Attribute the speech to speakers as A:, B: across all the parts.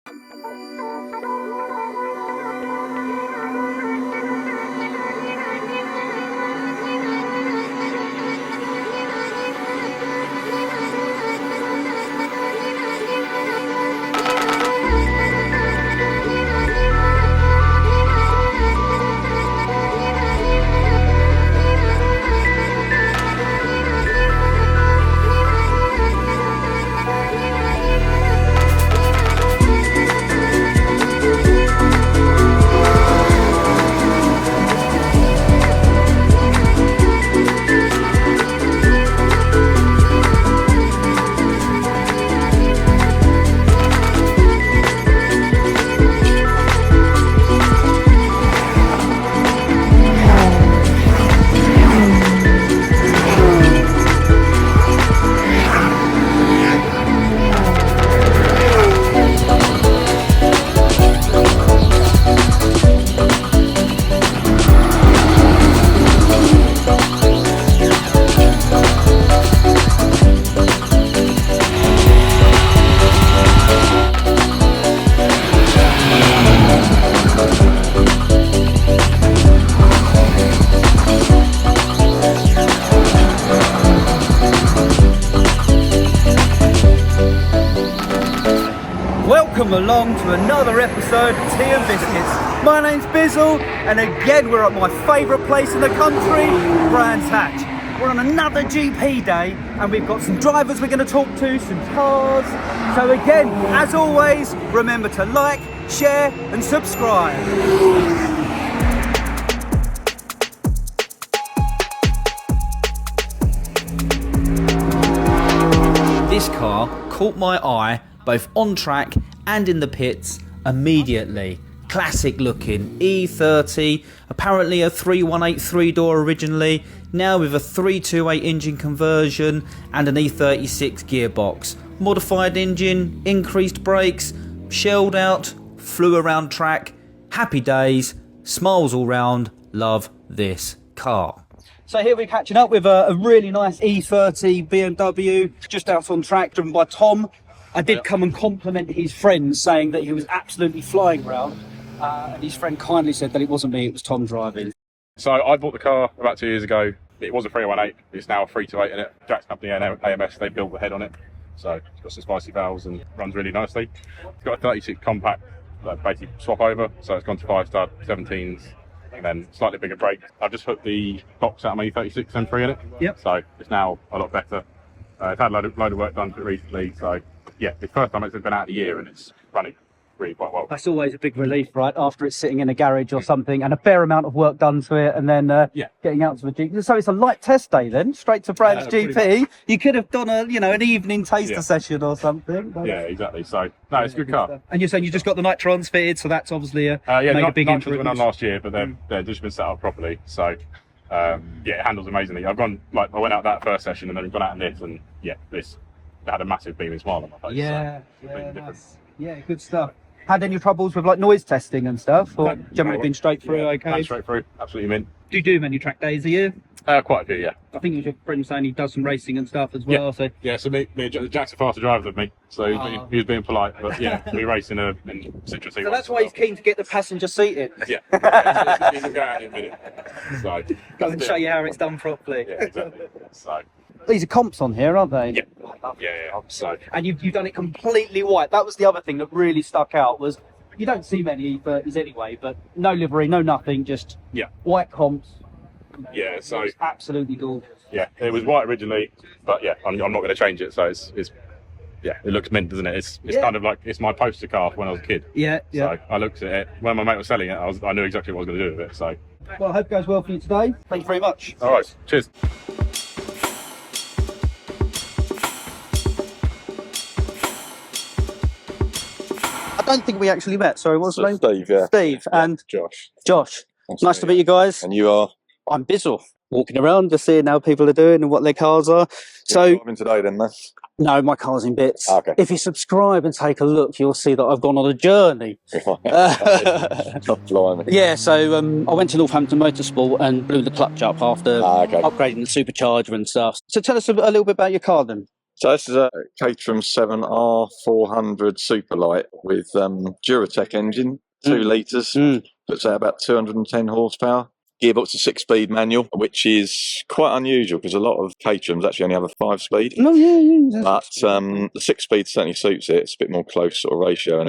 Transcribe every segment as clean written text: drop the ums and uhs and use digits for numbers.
A: Welcome along to another episode of TeaN'BizzKits. My name's Bizzle, and again we're at my favourite place in the country, Brands Hatch. We're on another GP day, and we've got some drivers we're going to talk to, some cars. So again, as always, remember to like, share and subscribe. This car caught my eye both on track and in the pits immediately. Classic looking E30, apparently a 318 3-door originally, now with a 328 engine conversion and an E36 gearbox. Modified engine, increased brakes, shelled out, flew around track. Happy days, smiles all round, love this car. So here we're catching up with a really nice E30 BMW, just out on track, driven by Tom. I did come and compliment his friend, saying that he was absolutely flying around. And his friend kindly said that it wasn't me, it was Tom driving.
B: So I bought the car about 2 years ago. It was a 318, it's now a 328 in it. Jack's company and AMS, they built the head on it. So it's got some spicy valves and runs really nicely. It's got a 36 compact, basically swap over. So it's gone to 5-star 17s and then slightly bigger brakes. I've just put the box out of my E36 M3 in it.
A: Yep.
B: So it's now a lot better. It's had a load of work done to it recently. So yeah, it's the first time it's been out of the year and it's running really quite well.
A: That's always a big relief, right? After it's sitting in a garage or something and a fair amount of work done to it, and then getting out to the GP. So it's a light test day then, straight to Brands GP. You could have done an evening taster session or something.
B: Yeah, exactly. So no, it's a good car.
A: And you're saying you just got the nitrons fitted, so that's obviously a big
B: nitrons were
A: improvement.
B: done last year, but they're just been set up properly. So yeah, it handles amazingly. I went out that first session and then gone out in this, and yeah, this had a massive beaming smile on my face.
A: Yeah, nice. Yeah, good stuff. Had any troubles with like noise testing and stuff, or generally been straight through? Okay,
B: straight through, absolutely mint.
A: Do you do many track days a year?
B: Quite a few, yeah.
A: I think it was your friend saying he does some racing and stuff as well.
B: So me and Jack's a faster driver than me, so he was being polite, but yeah, we race in Citrus.
A: So that's why he's keen to get the passenger seat in.
B: Yeah, he's going out in a minute. So
A: go and show you how it's done properly.
B: Yeah, exactly. So
A: these are comps on here, aren't they?
B: Yeah. So
A: and you've done it completely white. That was the other thing that really stuck out. Was you don't see many E30s anyway, but no livery, no nothing, just white comps.
B: Yeah, so
A: it's absolutely gorgeous.
B: Yeah, it was white originally, but yeah, I'm not going to change it. So it's it looks mint, doesn't it? It's kind of like it's my poster car when I was a kid. Yeah. So I looked at it when my mate was selling it. I knew exactly what I was going to do with it. So
A: well, I hope it goes well for you today. Thank you very much.
B: All right, cheers.
A: I don't think we actually met. Sorry, what's your name?
C: Steve, yeah.
A: Steve and
C: Josh.
A: Nice to meet you guys.
C: And you are?
A: I'm Bizzle. Walking around, just seeing how people are doing and what their cars are. So
C: driving today then,
A: no, my car's in bits.
C: Okay.
A: If you subscribe and take a look, you'll see that I've gone on a journey. Yeah, so I went to Northampton Motorsport and blew the clutch up after upgrading the supercharger and stuff. So tell us a little bit about your car then.
C: So this is a Caterham 7R400 Superlight with Duratec engine, 2 litres, puts out about 210 horsepower. Gearbox is a 6-speed manual, which is quite unusual because a lot of Caterhams actually only have a 5-speed.
D: Oh, yeah.
C: But the 6-speed certainly suits it. It's a bit more close sort of ratio.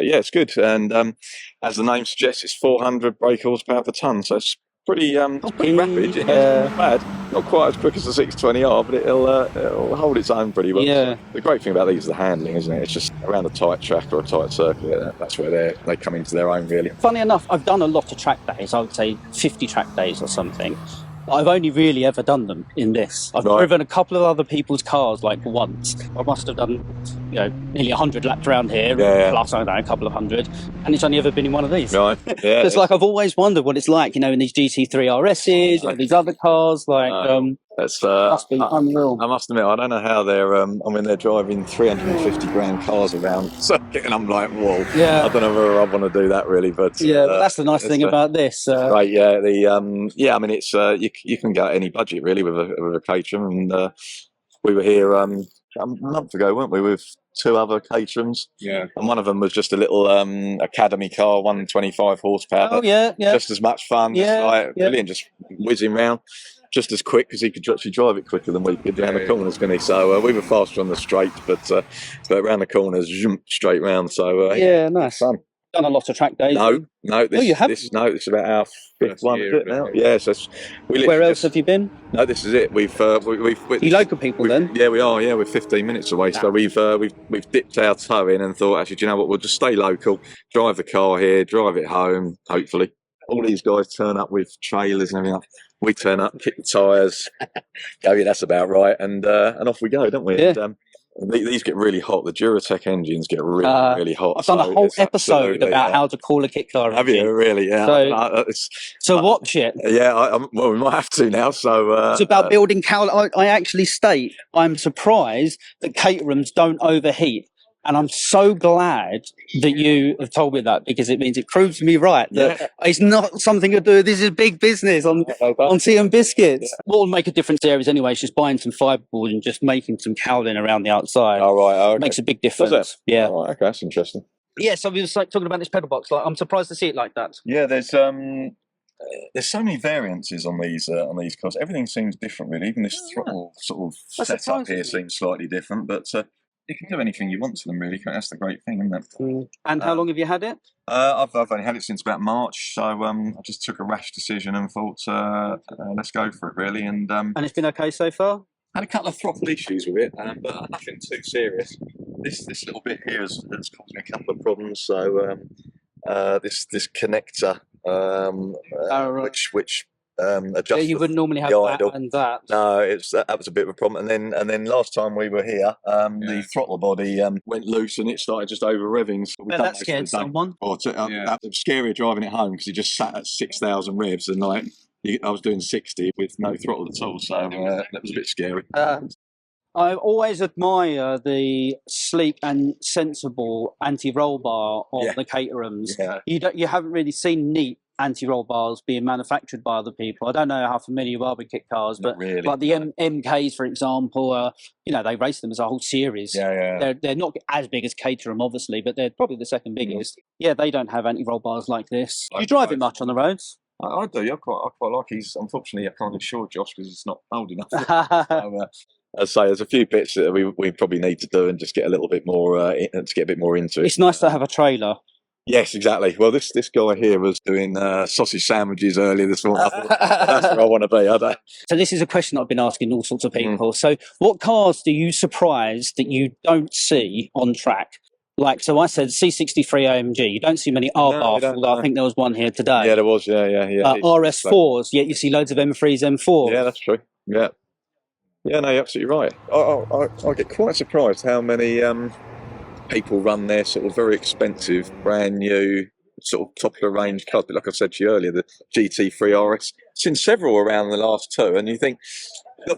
C: Yeah, it's good. And as the name suggests, it's 400 brake horsepower per tonne. So it's pretty rapid. Not bad. Not quite as quick as the 620R, but it'll hold its own pretty well.
D: Yeah.
C: So the great thing about these is the handling, isn't it? It's just around a tight track or a tight circuit. That's where they come into their own, really.
D: Funny enough, I've done a lot of track days. I would say 50 track days or something. I've only really ever done them in this. I've driven a couple of other people's cars like once. I must have done, nearly 100 laps around here, plus I don't know, a couple of hundred, and it's only ever been in one of these.
C: Right. Yeah.
D: It's like I've always wondered what it's like, in these GT3 RSs or these other cars. Must be unreal.
C: I must admit, I don't know how they're driving 350 grand cars around circuit, and I'm like, whoa. Yeah. I don't know whether I want to do that really, but
D: but that's the nice thing about this.
C: Right. Yeah. It's you can go at any budget really with a Caterham, and we were here a month ago, weren't we, with 2 other Caterhams? Yeah. And one of them was just a little academy car, 125 horsepower.
D: Oh yeah.
C: Just as much fun. Brilliant, just whizzing round. Just as quick, because he could actually drive it quicker than we could down the corners, couldn't he? So we were faster on the straight, but around the corners, straight round. So
D: nice.
C: Fun.
D: Done a lot of track days.
C: No.
D: You haven't?
C: This is about our 5th one now. Yes.
D: Where else have you been?
C: No, this is it. We've
D: you local people then?
C: Yeah, we are. Yeah, we're 15 minutes away. So we've dipped our toe in and thought, actually, do you know what? We'll just stay local, drive the car here, drive it home. Hopefully, all these guys turn up with trailers and everything. We turn up, kick the tyres, that's about right, and off we go, don't we?
D: Yeah.
C: And, these get really hot. The Duratec engines get really hot.
D: I've done a whole episode about how to call a kit car.
C: Have you really? Yeah.
D: So watch it.
C: Yeah. Well, we might have to now. So
D: it's about building I actually state I'm surprised that Caterhams don't overheat. And I'm so glad that you have told me that, because it means it proves me right that it's not something to do. This is big business on TeaN'BizzKits. What will make a difference there is anyway, it's just buying some fiberboard and just making some cowling around the outside.
C: Oh, right. Oh, okay.
D: Makes a big difference. Yeah.
C: Oh, right, okay, that's interesting.
D: Yeah, so we were talking about this pedal box. I'm surprised to see it like that.
C: Yeah, there's so many variances on these cars. Everything seems different, really. Even this throttle sort of setup here seems slightly different, but you can do anything you want to them, really. That's the great thing, isn't it?
D: And how long have you had it?
C: I've only had it since about March, so I just took a rash decision and thought, let's go for it, really. And
D: it's been okay so far?
C: Had a couple of throttle issues with it, but nothing too serious. This little bit here has caused me a couple of problems. So this connector, which adjust.
D: You wouldn't normally have that and that.
C: No, that was a bit of a problem. And then last time we were here, the throttle body went loose and it started just over revving. So
D: that scared someone.
C: That was scary driving it home because it just sat at 6,000 revs and I was doing 60 with no throttle at all. So that was a bit scary.
D: I always admire the sleek and sensible anti-roll bar of the Caterhams. Yeah. You haven't really seen neat anti-roll bars being manufactured by other people. I don't know how familiar you are with kit cars, but
C: really.
D: Like the MKs, for example, they race them as a whole series.
C: Yeah.
D: They're not as big as Caterham, obviously, but they're probably the second biggest. Yeah, they don't have anti-roll bars like this. Do you drive it much on the roads?
C: I do. I quite like it. Unfortunately, I can't insure Josh because it's not old enough. I'd say there's a few bits that we probably need to do and just get a little bit more to get a bit more into it.
D: It's nice to have a trailer.
C: Yes, exactly. Well, this guy here was doing sausage sandwiches earlier this morning. I thought, that's where I want to be.
D: So this is a question I've been asking all sorts of people. So what cars do you surprise that you don't see on track? So I said C63 AMG. You don't see many R-Bar, although I think there was one here today.
C: Yeah, there was. Yeah.
D: RS4s, yet you see loads of M3s, M4s.
C: Yeah, that's true. Yeah. Yeah, no, you're absolutely right. I get quite surprised how many people run their sort of very expensive, brand new, sort of top of the range cars. But like I said to you earlier, the GT3 RS. Seen several around the last two, and you think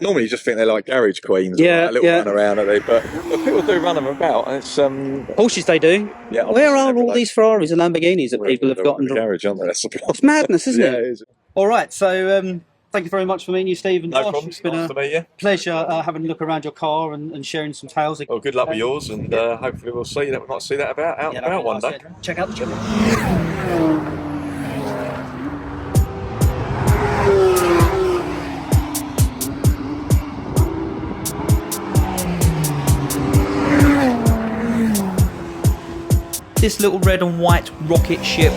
C: normally you just think they're like garage queens, a little run around, are they? But people do run them about, and it's
D: Porsches they do. Yeah. Where are all these Ferraris and Lamborghinis that people have gotten?
C: Garage, aren't they? That's
D: it's madness, isn't it?
C: It is.
D: All right, so thank you very much for meeting you, Steve and
C: No
D: Josh.
C: problem.
D: It's been
C: Nice
D: a
C: to meet you.
D: pleasure having a look around your car and sharing some tales.
C: Well, good luck with yours, and hopefully we'll see that. We might see that out and about one day.
D: Check out the channel.
A: This little red and white rocket ship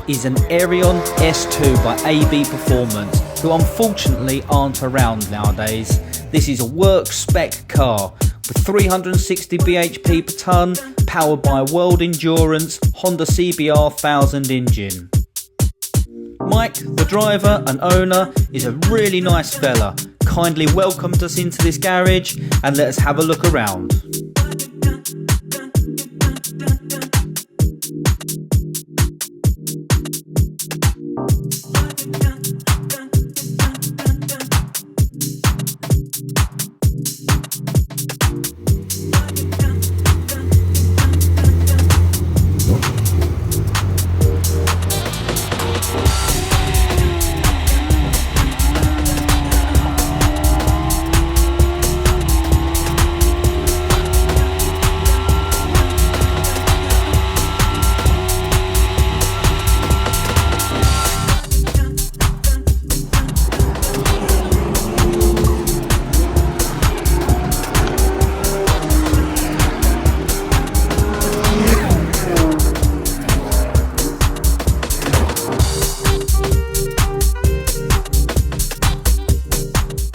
A: is an Areon S2 by AB Performance, who unfortunately aren't around nowadays. This is a work spec car with 360 bhp per tonne, powered by a World Endurance Honda CBR 1000 engine. Mike, the driver and owner, is a really nice fella. Kindly welcomed us into this garage and let us have a look around.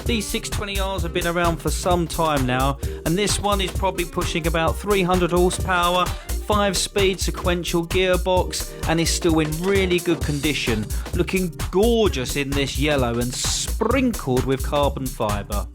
A: These 620Rs have been around for some time now, and this one is probably pushing about 300 horsepower, 5-speed sequential gearbox, and is still in really good condition, looking gorgeous in this yellow and sprinkled with carbon fibre.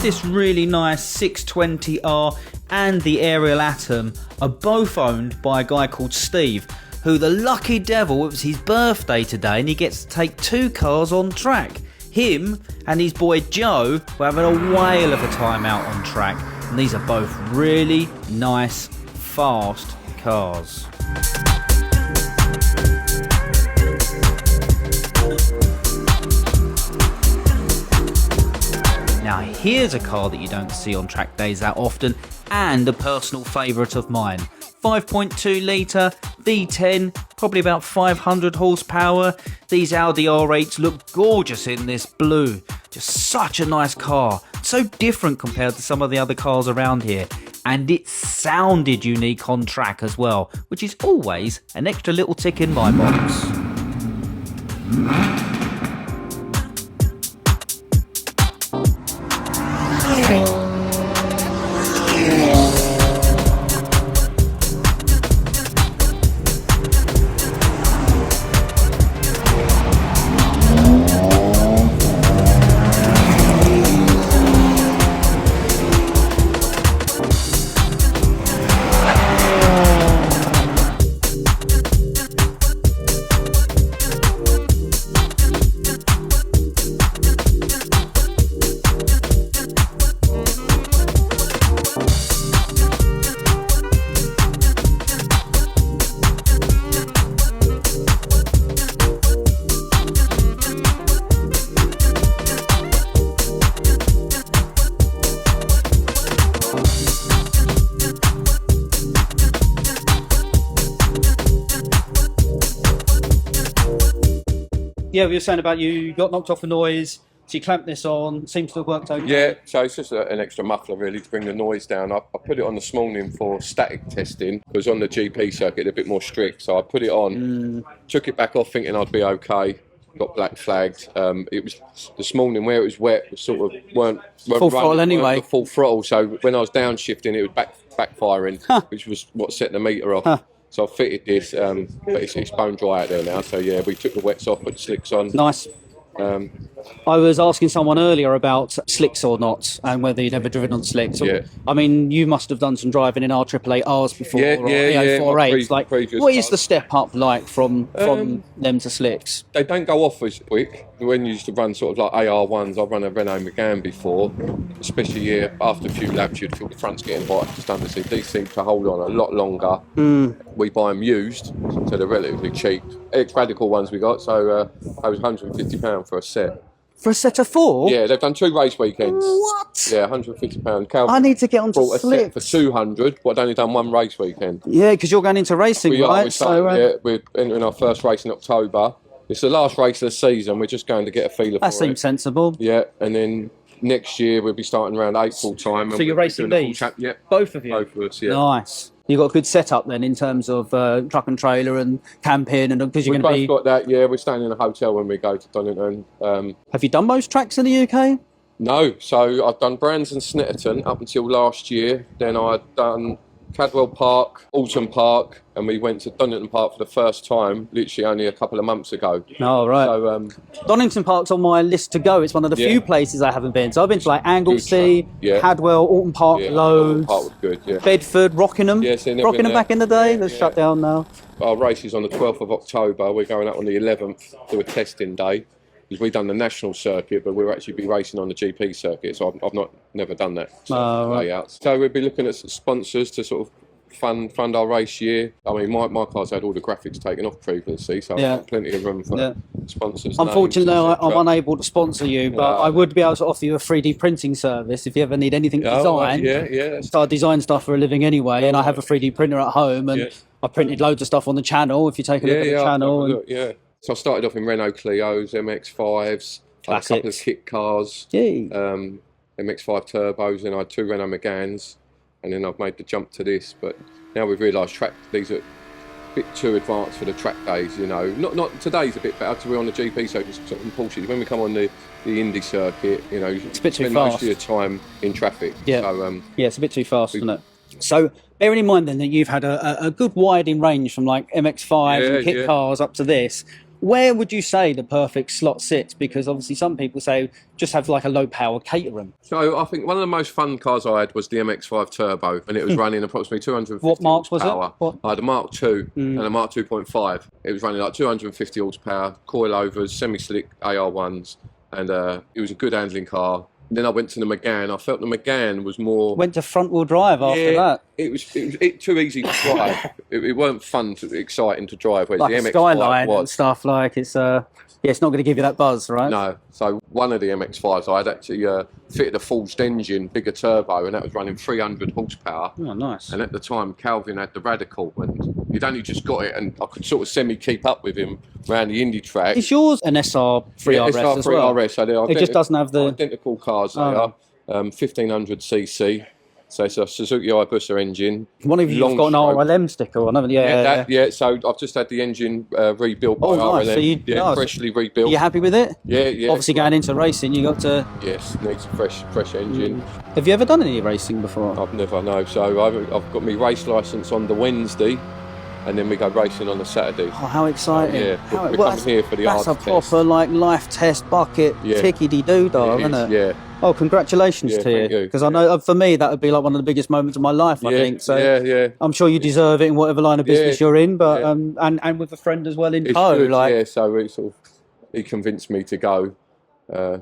A: This really nice 620R and the Aerial Atom are both owned by a guy called Steve, who, the lucky devil, it was his birthday today and he gets to take 2 cars on track. Him and his boy Joe were having a whale of a time out on track, and these are both really nice, fast cars. Now here's a car that you don't see on track days that often, and a personal favourite of mine. 5.2 litre V10, probably about 500 horsepower. These Audi R8s look gorgeous in this blue. Just such a nice car, so different compared to some of the other cars around here. And it sounded unique on track as well, which is always an extra little tick in my box.
D: Yeah, we were saying about you got knocked off a noise, so you clamped this on, seems to have worked okay.
E: Yeah, so it's just an extra muffler really to bring the noise down. I put it on this morning for static testing, because on the GP circuit they're a bit more strict, so I put it on, took it back off thinking I'd be okay, got black flagged. It was this morning where it was wet, it sort of weren't
D: full throttle anyway.
E: Full throttle, so when I was downshifting it was backfiring, which was what set the meter off. So I fitted this, but it's bone dry out there now. So yeah, we took the wets off, put the slicks on.
D: Nice. I was asking someone earlier about slicks or not, and whether you'd ever driven on slicks.
E: Yeah.
D: I mean, you must have done some driving in R888Rs before,
E: Yeah,
D: or
E: yeah, yeah, my
D: 848s. Like,
E: previous
D: what is
E: cars.
D: the step up like from them to slicks?
E: They don't go off as quick. When you used to run sort of like AR1s, I've run a Renault Megane before, especially after a few laps, you'd feel the front's getting hot. Just underneath. These seem to hold on a lot longer. We buy them used, so they're relatively cheap. Ex-Radical ones we got, so I was £150 for a set.
D: For a set of 4?
E: Yeah, they've done 2 race weekends.
D: What?
E: Yeah, £150. Calvin
D: I need to get onto
E: brought a set for
D: slicks.
E: 200, but I'd only done 1 race weekend.
D: Yeah, because you're going into racing, right?
E: We're entering our first race in October. It's the last race of the season. We're just going to get a feeler
D: That
E: for it.
D: seems sensible.
E: Yeah, and then next year we'll be starting around April time.
D: So you're racing these?
E: Yeah,
D: Both of you?
E: both of us, yeah.
D: Nice. You've got a good setup then in terms of truck and trailer and camping, and because you're
E: We've
D: going to
E: both
D: be...
E: got that, yeah. We're staying in a hotel when we go to Donington.
D: Have you done most tracks in the UK?
E: No, so I've done Brands and Snetterton up until last year. Then I'd done Cadwell Park, Alton Park, and we went to Donington Park for the first time, literally only a couple of months ago.
D: Oh, right.
E: So,
D: Donington Park's on my list to go. It's one of the
E: Yeah.
D: few places I haven't been. So I've been to like Anglesey,
E: Yeah.
D: Cadwell, Alton Park,
E: yeah,
D: loads.
E: Park was good, yeah.
D: Bedford, Rockingham.
E: Yeah, so never
D: Rockingham
E: been there.
D: back in the day.
E: Yeah,
D: That's
E: yeah.
D: shut down now.
E: Our race is on the 12th of October. We're going up on the 11th to a testing day. Because we've done the national circuit, but we'll actually be racing on the GP circuit. So I've never done that
D: right.
E: layout. So we'll be looking at some sponsors to sort of fund our race year. I mean, my car's had all the graphics taken off previously, so
D: Yeah.
E: I've got plenty of room for sponsors.
D: Unfortunately,
E: names,
D: I'm
E: etc.
D: unable to sponsor you, but I would be able to offer you a 3D printing service if you ever need anything designed.
E: Oh, right, yeah.
D: So I design stuff for a living anyway, and I have a 3D printer at home, and
E: Yeah.
D: I printed loads of stuff on the channel. If you take a look at the channel, and
E: yeah. So I started off in Renault Clios, MX-5s, had a couple of
D: Classics.
E: kit cars,
D: Gee.
E: MX-5 turbos, and I had 2 Renault Meganes, and then I've made the jump to this. But now we've realised these are a bit too advanced for the track days, you know. Not today's a bit better to be on the GP circuit and Porsches. When we come on the Indy circuit, you know,
D: It's a bit too
E: spend most
D: fast.
E: of your time in traffic.
D: Yeah.
E: So,
D: Yeah, it's a bit too fast, isn't it? So, bearing in mind then that you've had a good widening range from like MX-5
E: Yeah,
D: and kit
E: yeah.
D: cars up to this, where would you say the perfect slot sits? Because obviously some people say just have like a low power Caterham.
E: So I think one of the most fun cars I had was the MX-5 Turbo, and it was running approximately 250
D: What marks was it?
E: horsepower.
D: What?
E: I had a Mark II and a Mark 2.5. It was running like 250 horsepower, coilovers, semi-slick AR1s, and it was a good handling car. Then I went to the Megane. I felt the Megane was more...
D: Went to front wheel drive after that.
E: It was too easy to drive. it weren't fun, exciting to drive. Whereas
D: Like
E: the
D: a
E: MX-5
D: Skyline
E: was.
D: and stuff, like it's it's not going to give you that buzz, right?
E: No, so one of the MX-5s I had actually fitted a forged engine, bigger turbo, and that was running 300 horsepower.
D: Oh, nice.
E: And at the time, Calvin had the Radical, and he'd only just got it, and I could sort of semi-keep up with him around the Indy track.
D: Is yours an SR3RS as well?
E: SR3RS, so they're
D: It just doesn't have the...
E: identical cars. They are 1500cc. So it's a Suzuki Hayabusa engine.
D: One of you've
E: long
D: got an
E: stroke.
D: RLM sticker on, haven't you?
E: Yeah, so I've just had the engine rebuilt by
D: Oh, nice.
E: RLM.
D: So nice.
E: Freshly rebuilt.
D: Are you happy with it?
E: Yeah.
D: Obviously, going into racing, you got to...
E: Yes, needs a fresh engine.
D: Have you ever done any racing before?
E: I've never, no. So I've got my race licence on the Wednesday, and then we go racing on the Saturday.
D: Oh, how exciting!
E: Yeah,
D: How,
E: we're coming here for the
D: that's a
E: hard test.
D: proper like life test bucket
E: Yeah.
D: tickety-doo-dah,
E: It
D: isn't
E: is,
D: it?
E: yeah.
D: Oh, congratulations
E: Yeah,
D: to
E: thank you.
D: Because I know for me that would be like one of the biggest moments of my life. I think so.
E: Yeah.
D: I'm sure you deserve it in whatever line of business
E: Yeah,
D: you're in, but
E: yeah.
D: and with a friend as well in
E: It's
D: tow.
E: good,
D: Like,
E: yeah. So he convinced me to go. Yeah,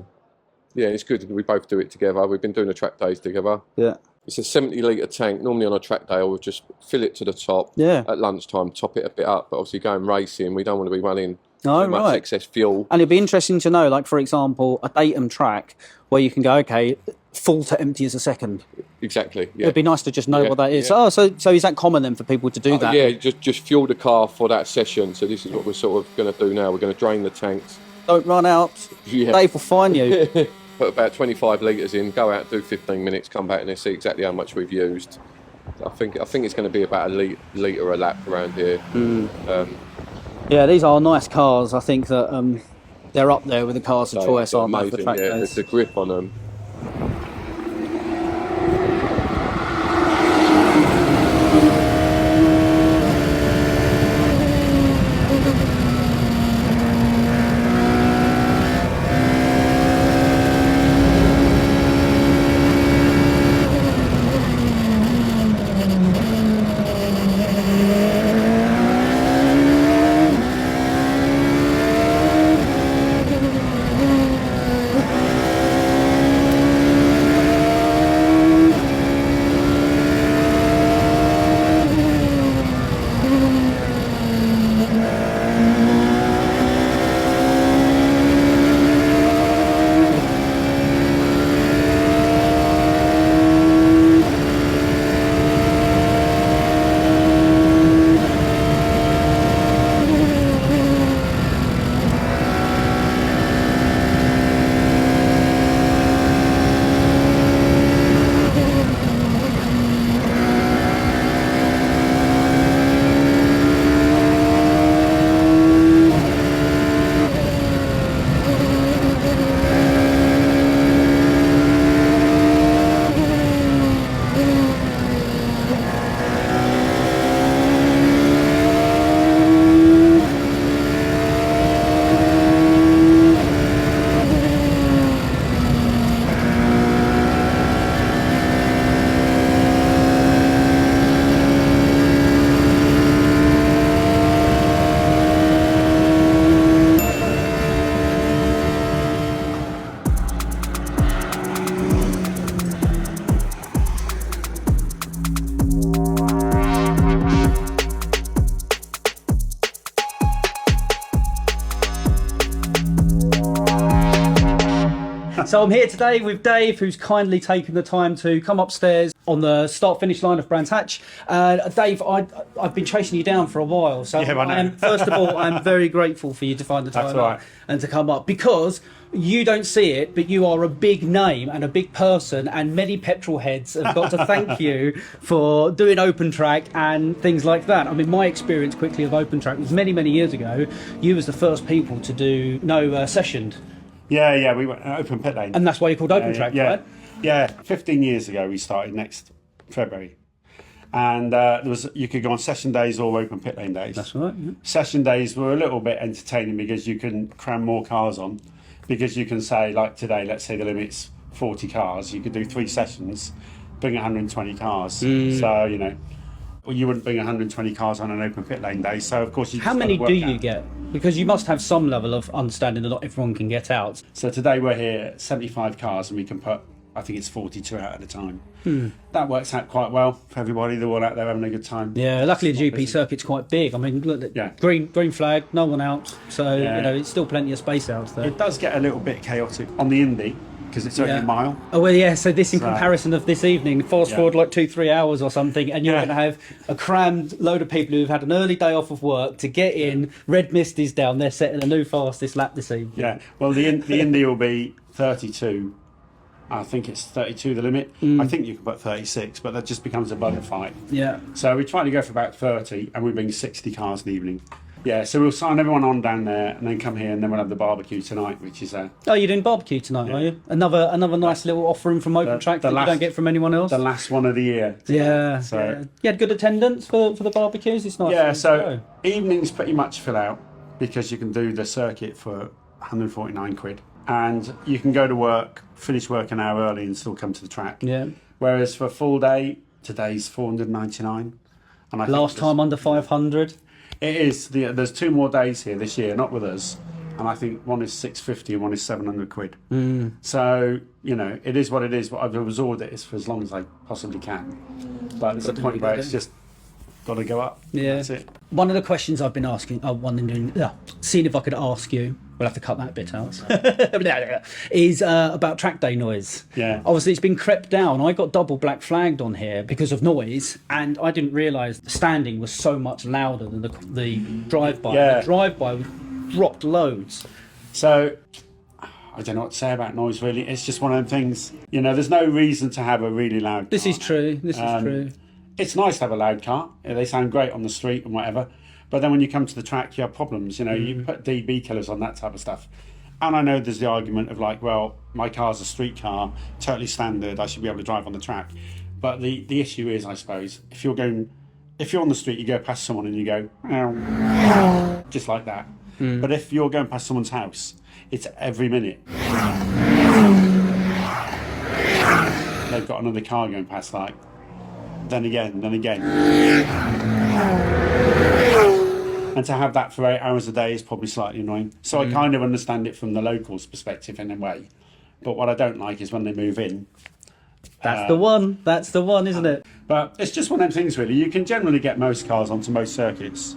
E: it's good. We both do it together. We've been doing the track days together.
D: yeah,
E: It's a 70-litre tank. Normally on a track day, I would just fill it to the top.
D: Yeah.
E: At lunchtime, top it a bit up. But obviously going racing, we don't want to be running
D: No,
E: too much
D: right.
E: excess fuel.
D: And it'd be interesting to know, like for example, a Datum track where you can go, okay, full to empty as a second.
E: Exactly. Yeah.
D: It'd be nice to just know
E: Yeah,
D: what that is.
E: yeah.
D: Oh, so is that common then for people to do that?
E: Yeah, just fuel the car for that session. So this is what we're sort of going to do now. We're going to drain the tanks.
D: Don't run out.
E: Yeah.
D: Dave will find you.
E: Put about 25 litres in, go out, do 15 minutes, come back and then see exactly how much we've used. I think it's going to be about a litre a lap around here.
D: Yeah, these are nice cars. I think that they're up there with the cars of
E: So
D: choice,
E: they're
D: aren't they, for
E: amazing,
D: track
E: yeah.
D: days?
E: The grip on them.
D: So I'm here today with Dave, who's kindly taken the time to come upstairs on the start-finish line of Brands Hatch. Dave, I've been chasing you down for a while, so
F: Yeah, I know.
D: first of all, I'm very grateful for you to find the time
F: That's all right.
D: and to come up, because you don't see it, but you are a big name and a big person, and many petrol heads have got to thank you for doing Opentrack and things like that. I mean, my experience quickly of Opentrack was many, many years ago. You was the first people to do sessioned,
F: Yeah, we went open pit lane.
D: and that's why you're called Opentrack,
F: yeah.
D: right?
F: Yeah, 15 years ago we started next February. And you could go on session days or open pit lane days.
D: That's right. Yeah.
F: Session days were a little bit entertaining because you can cram more cars on. Because you can say, like today, let's say the limit's 40 cars, you could do 3 sessions, bring 120 cars. So, you know, well, you wouldn't bring 120 cars on an open pit lane day. So, of course, you
D: How
F: just
D: many
F: gotta
D: do
F: work
D: you
F: out.
D: get? Because you must have some level of understanding that not everyone can get out.
F: So today we're here, 75 cars, and we can put, I think it's 42 out at a time. That works out quite well for everybody. They're all out there having a good time.
D: Yeah, luckily
F: It's
D: the
F: not
D: GP
F: busy.
D: circuit's quite big. I mean, look,
F: Yeah.
D: green flag, no one out. So,
F: Yeah.
D: you know, it's still plenty of space out there.
F: It does get a little bit chaotic on the Indy because it's only a mile.
D: Oh, well, yeah, so this in
F: So-
D: comparison of this evening, fast
F: Yeah.
D: forward like 2-3 hours or something, and you're
F: Yeah.
D: going to have a crammed load of people who've had an early day off of work to get in. Red Mist is down there setting a new fastest lap this evening.
F: Yeah, well, the Indy will be 32. I think it's 32 the limit. I think you can put 36, but that just becomes a bugger fight.
D: Yeah.
F: So we try to go for about 30, and we bring 60 cars in the evening. Yeah, so we'll sign everyone on down there, and then come here, and then we'll have the barbecue tonight, which is
D: Oh, you're doing barbecue tonight, are you? Another nice little offering from Opentrack that you
F: last-
D: don't get from anyone else?
F: the last one of the year.
D: Yeah.
F: So-
D: yeah. You had good attendance for the barbecues? It's nice.
F: Yeah,
D: to
F: so
D: go.
F: evenings pretty much fill out because you can do the circuit for 149 quid, and you can go to work, finish work an hour early, and still come to the track.
D: Yeah.
F: Whereas for a full day, today's 499. And I think
D: Last time under 500.
F: it is. There's 2 more days here this year, not with us, and I think one is 650 and one is 700 quid. So you know, it is what it is. But I've absorbed it for as long as I possibly can. But there's a point where it's just got to go up.
D: Yeah.
F: That's it.
D: One of the questions I've been asking, seeing if I could ask you, we'll have to cut that bit out, is about track day noise.
F: Yeah.
D: Obviously, it's been crept down. I got double black flagged on here because of noise, and I didn't realise the standing was so much louder than the drive-by.
F: Yeah.
D: The drive-by dropped loads.
F: So I don't know what to say about noise. Really, it's just one of them things. You know, there's no reason to have a really loud.
D: This
F: car.
D: is true. This is true.
F: It's nice to have a loud car. They sound great on the street and whatever. But then when you come to the track, you have problems. You know, you put DB killers on that type of stuff. And I know there's the argument of like, well, my car's a street car, totally standard. I should be able to drive on the track. But the issue is, I suppose, if you're on the street, you go past someone and you go, "Ow," just like that. But if you're going past someone's house, it's every minute. They've got another car going past, like, then again. And to have that for 8 hours a day is probably slightly annoying. So I kind of understand it from the locals' perspective in a way. But what I don't like is when they move in.
D: That's the one. That's the one, isn't it?
F: But it's just one of them things, really. You can generally get most cars onto most circuits.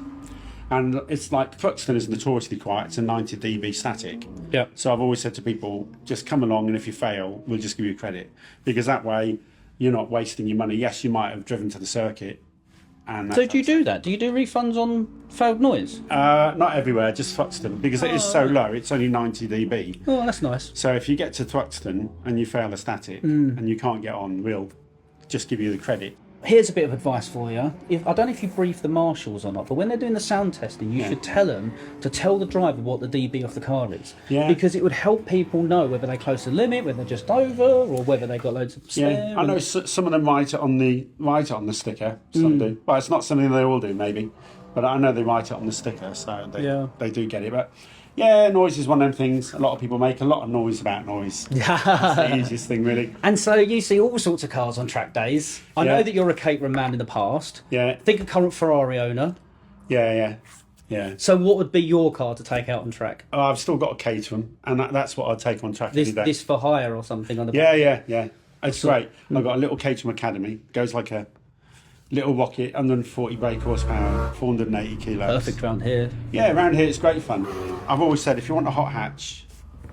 F: And it's like Thruxton is notoriously quiet. It's a 90 dB static.
D: Yeah.
F: So I've always said to people, just come along, and if you fail, we'll just give you credit. Because that way, you're not wasting your money. Yes, you might have driven to the circuit. And
D: So do you do that? Do you do refunds on failed noise?
F: Not everywhere, just Thruxton, because it is so low. It's only 90 dB.
D: Oh, that's nice.
F: So if you get to Thruxton and you fail the static and you can't get on, we'll just give you the credit.
D: Here's a bit of advice for you. I don't know if you brief the marshals or not, but when they're doing the sound testing, you should tell them to tell the driver what the dB of the car is.
F: Yeah.
D: Because it would help people know whether they're close to the limit, whether they're just over, or whether they got loads of spare.
F: Yeah, I know some of them write it on the sticker. Some do. Well, it's not something they all do, maybe, but I know they write it on the sticker, so they do get it. But yeah, noise is one of them things. A lot of people make a lot of noise about noise. That's the easiest thing, really.
D: And so you see all sorts of cars on track days. I know that you're a Caterham man in the past.
F: Yeah.
D: Think a current Ferrari owner.
F: Yeah.
D: So what would be your car to take out on track?
F: Oh, I've still got a Caterham, and that's what I'd take on track any day.
D: This for hire or something on the
F: Yeah. It's great. I've got a little Caterham Academy. Goes like a little rocket, 140 brake horsepower, 480 kilos.
D: Perfect round here.
F: Yeah, around here it's great fun. I've always said if you want a hot hatch,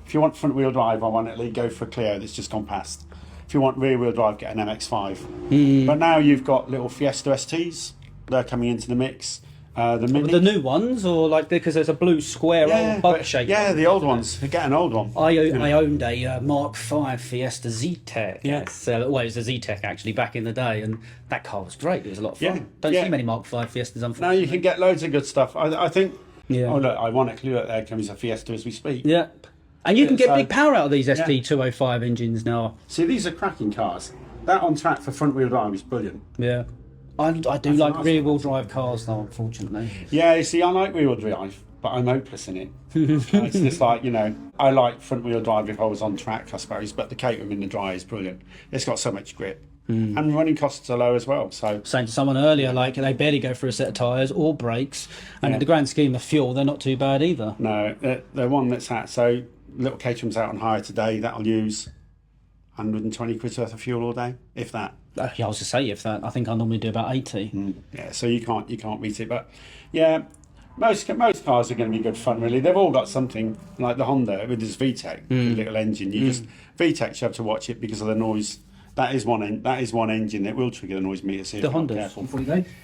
F: If you want front wheel drive, ironically, go for a Clio that's just gone past. If you want rear wheel drive, get an MX-5. But now you've got little Fiesta STs. They're coming into the mix. The Mini.
D: The new ones, or like because there's a blue square old bug shape.
F: Yeah, the old ones. Get an old one.
D: I owned a Mark V Fiesta Z-Tech.
F: Yes.
D: Well, it was a Z-Tech actually back in the day, and that car was great. It was a lot of fun.
F: Yeah,
D: Don't
F: yeah.
D: see many Mark V Fiestas, unfortunately.
F: Now you can get loads of good stuff. I think.
D: Yeah.
F: Oh look, ironically, look, there comes a Fiesta as we speak.
D: Yeah. And you can get
F: So-
D: big power out of these ST205 engines now.
F: See, these are cracking cars. That on track for front wheel drive is brilliant.
D: Yeah. I do like rear wheel drive cars though, unfortunately.
F: Yeah, you see, I like wheel drive, but I'm hopeless in it. It's just like, I like front wheel drive if I was on track, I suppose, but the Caterham in the dry is brilliant. It's got so much grip. And running costs are low as well. So
D: Saying to someone earlier, like they barely go for a set of tyres or brakes, and in the grand scheme of fuel, they're not too bad either.
F: no, the one that's at, so little Caterham's out on hire today, that'll use 120 quid worth of fuel all day, if that.
D: Yeah, I was to say if that. I think I normally do about 80.
F: Yeah, so you can't beat it. But yeah, most cars are going to be good fun. Really, they've all got something like the Honda with this VTEC little engine. You just VTEC, you have to watch it because of the noise. That is one engine that will trigger the noise meter. So
D: The Honda.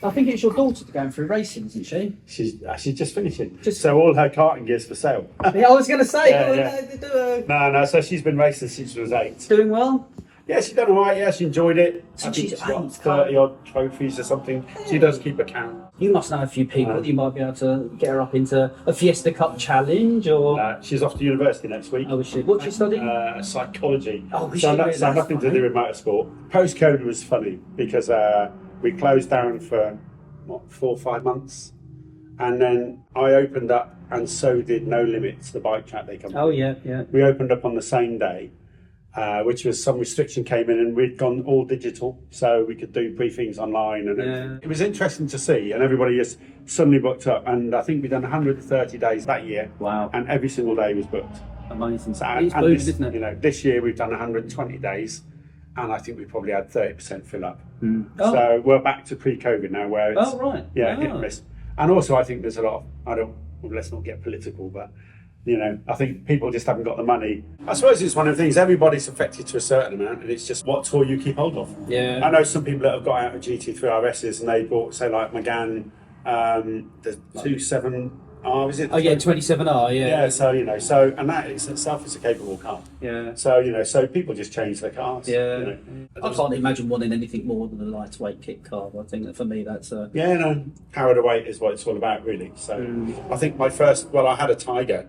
D: I think it's your daughter going through racing, isn't she?
F: She's just finishing. So all her karting gear's for sale.
D: Yeah, I was going to say.
F: No. So she's been racing since she was 8.
D: Doing well.
F: Yeah, she's done all right. Yeah, she enjoyed it. I think
D: she's
F: she's got
D: 8,
F: 30 odd trophies or something. She does keep a count.
D: You must know a few people that you might be able to get her up into a Fiesta Cup challenge or.
F: She's off to university next week.
D: Oh, is she? What's she studying?
F: Psychology.
D: Oh, is
F: so
D: she?
F: so nothing to do with motorsport. Postcode was funny because we closed down for 4 or 5 months, and then I opened up, and so did No Limits, the bike track they come.
D: Oh yeah.
F: We opened up on the same day, which was some restriction came in, and we'd gone all digital, so we could do briefings online, and everything. It was interesting to see, and everybody just suddenly booked up, and I think we'd done 130 days that year.
D: Wow.
F: And every single day was booked.
D: Amazing.
F: So,
D: It's
F: and
D: booming,
F: this,
D: isn't it?
F: This year we've done 120 days, and I think we probably had 30% fill up.
D: Oh.
F: So we're back to pre-COVID now, where it's
D: right.
F: hit and miss. And also, I think there's a lot of let's not get political, but I think people just haven't got the money. I suppose it's one of the things, everybody's affected to a certain amount, and it's just what tour you keep hold of.
D: Yeah.
F: I know some people that have got out of GT3 RSs and they bought, say, like Megane, the 27R, is it?
D: Oh yeah, 27R. Yeah.
F: Yeah, so and that in itself is a capable car.
D: Yeah.
F: So so people just change their cars.
D: Yeah. I can't imagine wanting anything more than a lightweight kit car. I think that for me that's.
F: Yeah, no, power to weight is what it's all about, really. So I think I had a Tiger.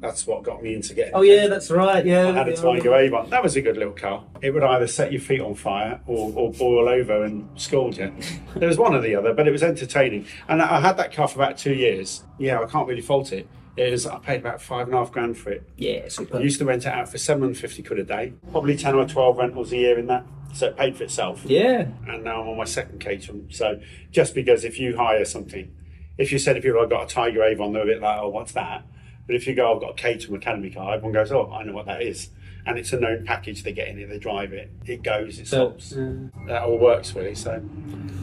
F: That's what got me into getting.
D: Oh yeah, that's right. Yeah.
F: I had a Tiger Avon. That was a good little car. It would either set your feet on fire or boil over and scald you. There was one or the other, but it was entertaining. And I had that car for about 2 years. Yeah, I can't really fault it. I paid about $5.5 for it.
D: Yeah, super.
F: I used to rent it out for 750 quid a day. Probably 10 or 12 rentals a year in that. So it paid for itself.
D: Yeah.
F: And now I'm on my second Caterham. So just because if you hire something, if you said to people, I've got a Tiger Avon, they're a bit like, oh, what's that? But if you go, I've got a Caterham Academy car, everyone goes, oh, I know what that is. And it's a known package. They get in it, they drive it, it goes, it stops. That all works, really. So,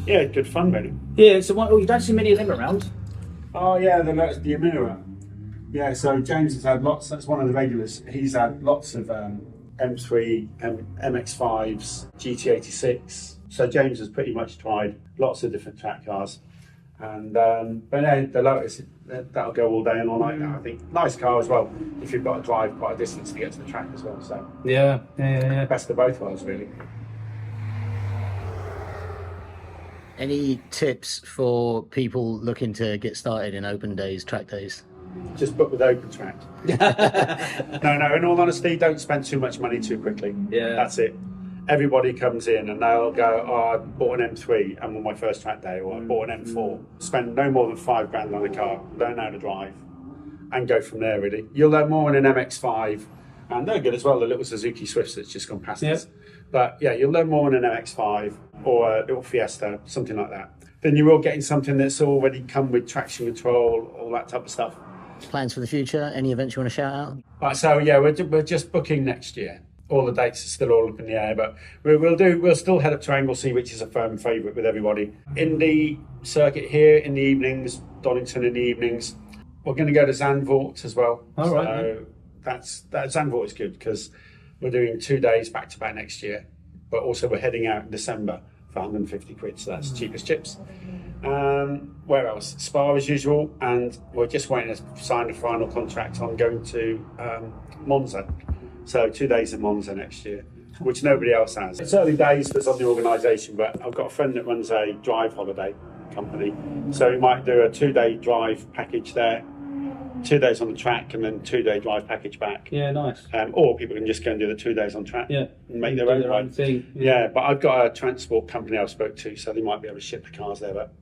F: yeah, good fun, really.
D: Yeah, so you don't see many of them around.
F: Oh, yeah, the Amira. Yeah, so James has had lots, that's one of the regulars. He's had lots of M3, MX5s, GT86. So James has pretty much tried lots of different track cars. And but yeah, the Lotus, that'll go all day and all night now, I think. Nice car as well, if you've got to drive quite a distance to get to the track as well. So
D: Yeah.
F: best of both worlds, really.
G: Any tips for people looking to get started in open days, track days?
F: Just book with Opentrack. No, in all honesty, don't spend too much money too quickly.
D: Yeah.
F: That's it. Everybody comes in and they'll go, oh, I bought an M3 and on my first track day, or I bought an M4. Spend no more than $5,000 on a car, learn how to drive, and go from there, really. You'll learn more in an MX5, and they're good as well, the little Suzuki Swifts that's just gone past us. But yeah, you'll learn more in an MX5 or a little Fiesta, something like that. Then you will getting something that's already come with traction control, all that type of stuff.
G: Plans for the future? Any events you want to shout out?
F: Right, so yeah, we're just booking next year. All the dates are still all up in the air, but we'll still head up to Anglesey, which is a firm favourite with everybody. In the circuit here in the evenings, Donington in the evenings. We're going to go to Zandvoort as well.
D: All right.
F: that Zandvoort is good because we're doing 2 days back to back next year, but also we're heading out in December for 150 quid, so that's cheap as chips. Where else? Spa as usual, and we're just waiting to sign the final contract on going to Monza. So 2 days in Monza next year, which nobody else has. It's early days for us on the organisation, but I've got a friend that runs a drive holiday company, so we might do a 2-day drive package there, 2 days on the track, and then 2-day drive package back.
D: Yeah, nice.
F: Or people can just go and do the 2 days on track.
D: Yeah,
F: and make their own
D: thing.
F: Yeah, but I've got a transport company I spoke to, so they might be able to ship the cars there. But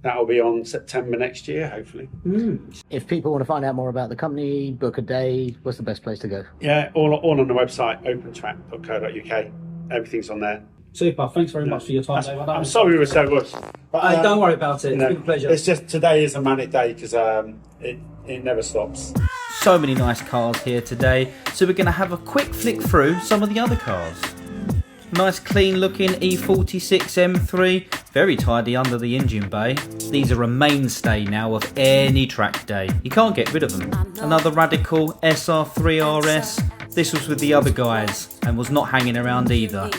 F: that'll be on September next year, hopefully.
G: If people want to find out more about the company, book a day, what's the best place to go?
F: Yeah, all on the website, opentrack.co.uk. Everything's on there.
D: Super. Thanks very much for your time, Dave.
F: I'm sorry we were so rushed. But,
D: don't worry about it. It's been a pleasure.
F: It's just today is a manic day because it never stops.
A: So many nice cars here today, so we're going to have a quick flick through some of the other cars. Nice clean looking E46 M3, very tidy under the engine bay. These are a mainstay now of any track day, you can't get rid of them. Another radical SR3 RS, this was with the other guys and was not hanging around either.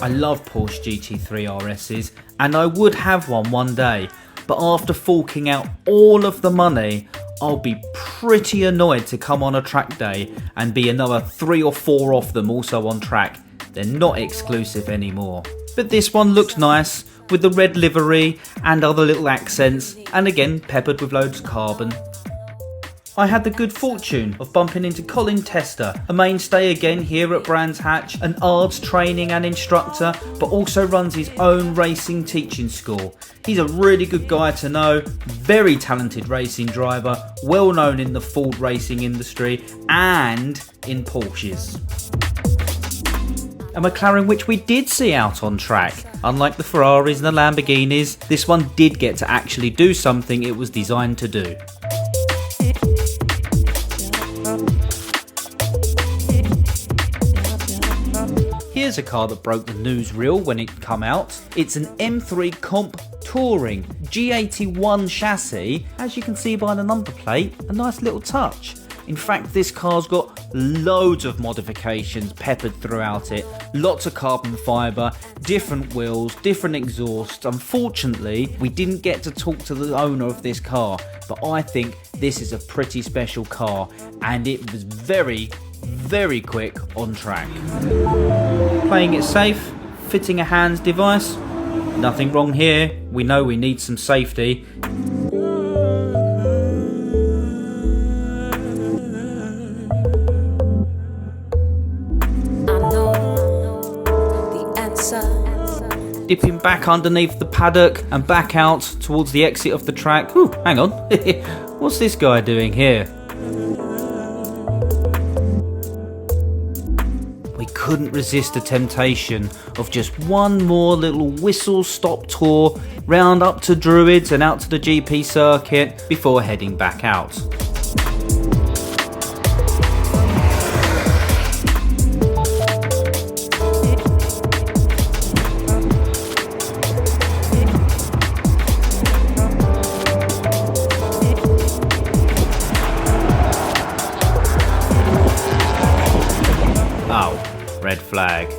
A: I love Porsche GT3 RSs and I would have one day, but after forking out all of the money, I'll be pretty annoyed to come on a track day and be another 3 or 4 of them also on track. They're not exclusive anymore. But this one looked nice with the red livery and other little accents, and again peppered with loads of carbon. I had the good fortune of bumping into Colin Tester, a mainstay again here at Brands Hatch, an ARDS training and instructor, but also runs his own racing teaching school. He's a really good guy to know, very talented racing driver, well known in the Ford racing industry and in Porsches. A McLaren which we did see out on track. Unlike the Ferraris and the Lamborghinis, this one did get to actually do something it was designed to do. Here's a car that broke the newsreel when it come out. It's an M3 Comp Touring G81 chassis. As you can see by the number plate, a nice little touch. In fact, this car's got loads of modifications peppered throughout it. Lots of carbon fibre, different wheels, different exhausts. Unfortunately, we didn't get to talk to the owner of this car, but I think this is a pretty special car and it was very quick on track. Playing it safe, fitting a hands device, nothing wrong here. We know we need some safety. Dipping back underneath the paddock and back out towards the exit of the track. Ooh, hang on. What's this guy doing here? We couldn't resist the temptation of just one more little whistle stop tour round up to Druids and out to the GP circuit before heading back out. Red flag.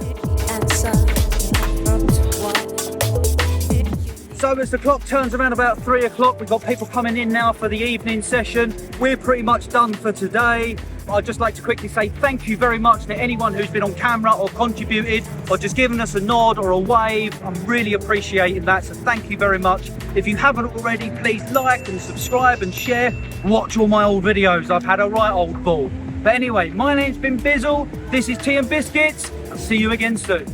D: So as the clock turns around about 3 o'clock, we've got people coming in now for the evening session. We're pretty much done for today. I'd just like to quickly say thank you very much to anyone who's been on camera or contributed or just given us a nod or a wave. I'm really appreciating that, so thank you very much. If you haven't already, please like and subscribe and share. Watch all my old videos. I've had a right old ball. But anyway, my name's been Bizzle. This is TeaN'BizzKits. I'll see you again soon.